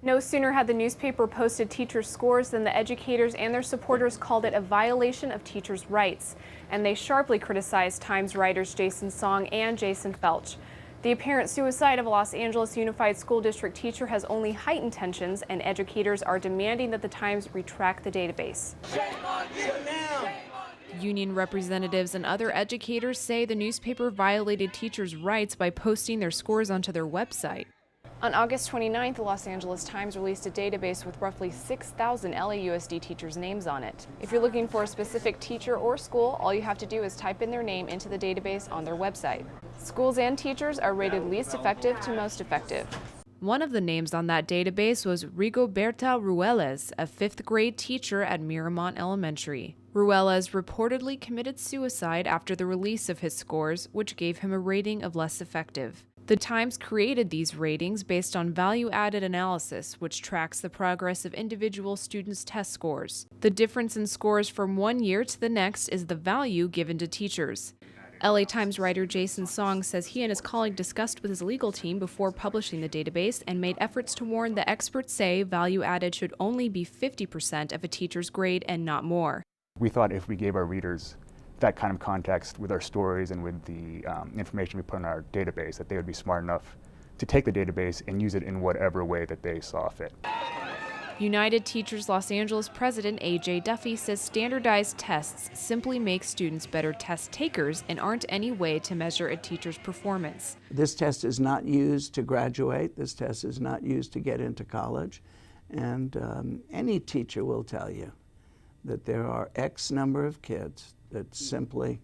No sooner had the newspaper posted teachers' scores than the educators and their supporters called it a violation of teachers' rights, and they sharply criticized Times writers Jason Song and Jason Felch. The apparent suicide of a Los Angeles Unified School District teacher has only heightened tensions, and educators are demanding that the Times retract the database. Shame on you now. Union representatives and other educators say the newspaper violated teachers' rights by posting their scores onto their website. On August 29th, the Los Angeles Times released a database with roughly 6,000 LAUSD teachers' names on it. If you're looking for a specific teacher or school, all you have to do is type in their name into the database on their website. Schools and teachers are rated least effective to most effective. One of the names on that database was Rigoberta Ruelas, a 5th grade teacher at Miramont Elementary. Ruelas reportedly committed suicide after the release of his scores, which gave him a rating of less effective. The Times created these ratings based on value-added analysis, which tracks the progress of individual students' test scores. The difference in scores from one year to the next is the value given to teachers. LA Times writer Jason Song says he and his colleague discussed with his legal team before publishing the database and made efforts to warn that experts say value added should only be 50% of a teacher's grade and not more. We thought if we gave our readers that kind of context with our stories and with the information we put in our database, that they would be smart enough to take the database and use it in whatever way that they saw fit. United Teachers Los Angeles president A.J. Duffy says standardized tests simply make students better test takers and aren't any way to measure a teacher's performance. This test is not used to graduate. This test is not used to get into college. And any teacher will tell you that there are X number of kids that simply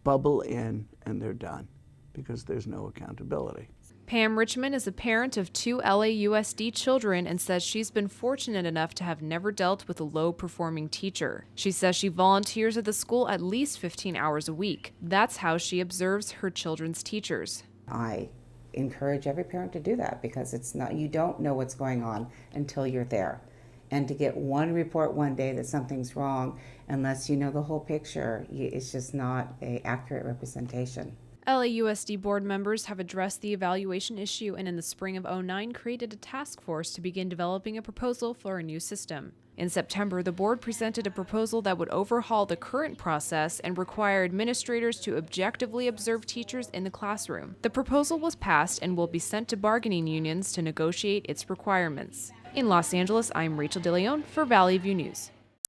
bubble in and they're done because there's no accountability. Pam Richmond is a parent of 2 LAUSD children and says she's been fortunate enough to have never dealt with a low-performing teacher. She says she volunteers at the school at least 15 hours a week. That's how she observes her children's teachers. I encourage every parent to do that because you don't know what's going on until you're there. And to get one report one day that something's wrong, unless you know the whole picture, it's just not an accurate representation. LAUSD board members have addressed the evaluation issue and in the spring of '09 created a task force to begin developing a proposal for a new system. In September, the board presented a proposal that would overhaul the current process and require administrators to objectively observe teachers in the classroom. The proposal was passed and will be sent to bargaining unions to negotiate its requirements. In Los Angeles, I'm Rachel DeLeon for Valley View News.